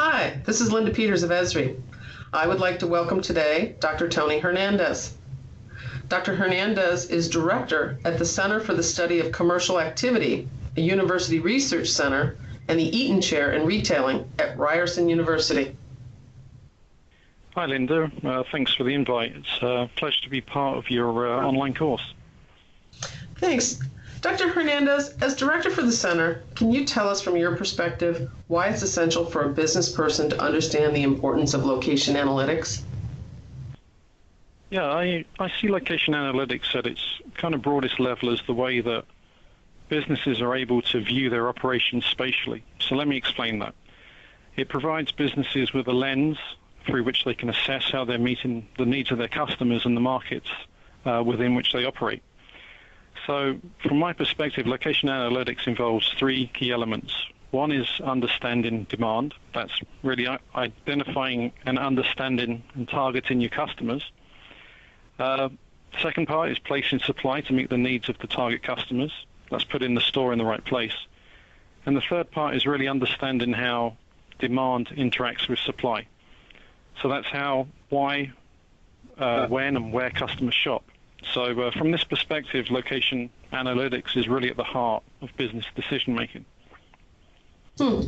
Hi, this is Linda Peters of Esri. I would like to welcome today Dr. Tony Hernandez. Dr. Hernandez is director at the Center for the Study of Commercial Activity, a university research center, and the Eaton Chair in Retailing at Ryerson University. Hi, Linda. Thanks for the invite. It's a pleasure to be part of your online course. Thanks. Dr. Hernandez, as director for the center, can you tell us from your perspective why it's essential for a business person to understand the importance of location analytics? Yeah, I see location analytics at its kind of broadest level as the way that businesses are able to view their operations spatially. So let me explain that. It provides businesses with a lens through which they can assess how they're meeting the needs of their customers and the markets within which they operate. So from my perspective, location analytics involves three key elements. One is understanding demand. That's really identifying and understanding and targeting your customers. Second part is placing supply to meet the needs of the target customers. That's putting the store in the right place. And the third part is really understanding how demand interacts with supply. So that's how, why, when, and where customers shop. So from this perspective, location analytics is really at the heart of business decision making. So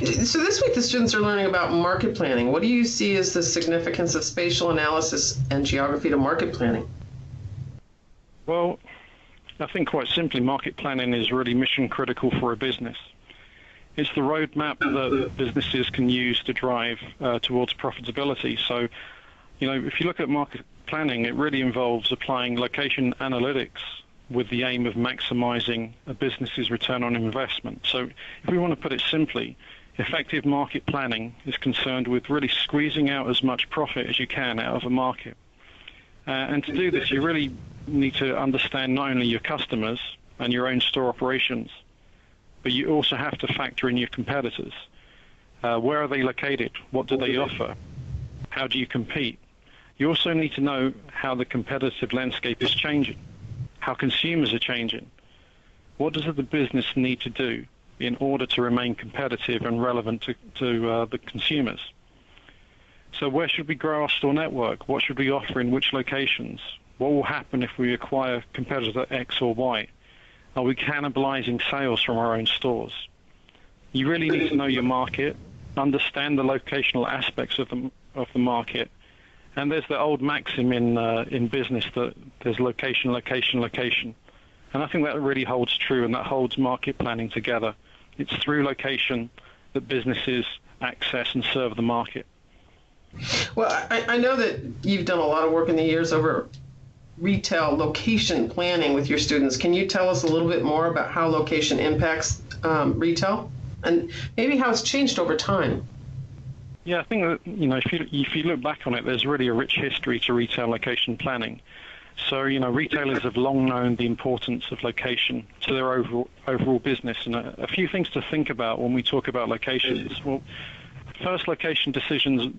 this week the students are learning about market planning. What do you see as the significance of spatial analysis and geography to market planning? Well, I think quite simply, market planning is really mission critical for a business. It's the roadmap that businesses can use to drive towards profitability. So, if you look at market planning, it really involves applying location analytics with the aim of maximizing a business's return on investment. So if we want to put it simply, effective market planning is concerned with really squeezing out as much profit as you can out of a market. And to do this, you really need to understand not only your customers and your own store operations, but you also have to factor in your competitors. Where are they located? What do they offer? How do you compete? You also need to know how the competitive landscape is changing, how consumers are changing. What does the business need to do in order to remain competitive and relevant to the consumers? So where should we grow our store network? What should we offer in which locations? What will happen if we acquire competitor X or Y? Are we cannibalizing sales from our own stores? You really need to know your market, understand the locational aspects of the market. And there's the old maxim in business that there's location, location, location. And I think that really holds true, and that holds market planning together. It's through location that businesses access and serve the market. Well, I know that you've done a lot of work in the years over retail location planning with your students. Can you tell us a little bit more about how location impacts retail and maybe how it's changed over time? Yeah, I think that, if you look back on it, there's really a rich history to retail location planning. So, retailers have long known the importance of location to their overall business. And a few things to think about when we talk about locations. Well, first, location decisions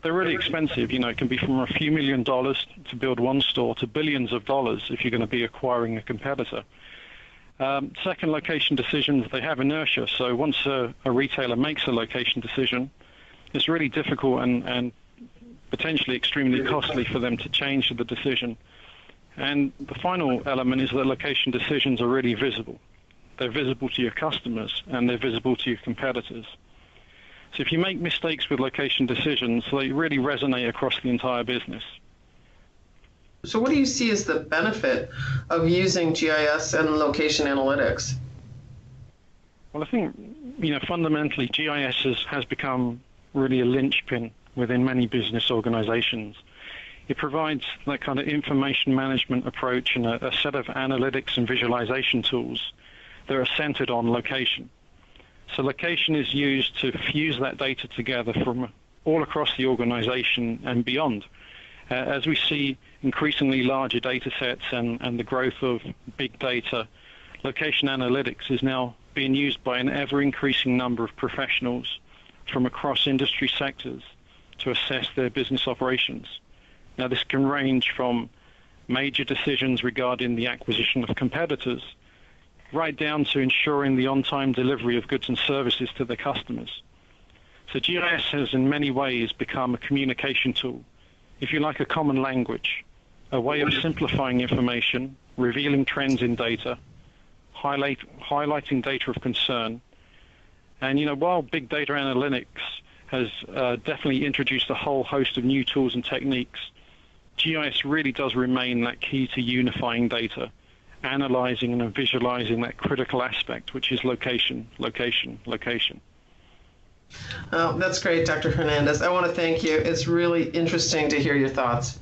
they're really expensive. It can be from a few $1 million to build one store to billions of dollars if you're going to be acquiring a competitor. Second, location decisions, they have inertia. So once a retailer makes a location decision, it's really difficult and potentially extremely costly for them to change the decision. And the final element is that location decisions are really visible. They're visible to your customers and they're visible to your competitors. So if you make mistakes with location decisions, they really resonate across the entire business. So what do you see as the benefit of using GIS and location analytics? Well, I think, fundamentally, GIS has become really a linchpin within many business organizations. It provides that kind of information management approach and a set of analytics and visualization tools that are centered on location. So location is used to fuse that data together from all across the organization and beyond. As we see increasingly larger data sets and the growth of big data, location analytics is now being used by an ever-increasing number of professionals from across industry sectors to assess their business operations. Now, this can range from major decisions regarding the acquisition of competitors right down to ensuring the on-time delivery of goods and services to their customers. So So GIS has in many ways become a communication tool, if you like, a common language, a way of simplifying information, revealing trends in data, highlighting data of concern. And while big data analytics has definitely introduced a whole host of new tools and techniques, GIS really does remain that key to unifying data, analyzing and visualizing that critical aspect, which is location, location, location. Oh, that's great, Dr. Hernandez. I want to thank you. It's really interesting to hear your thoughts.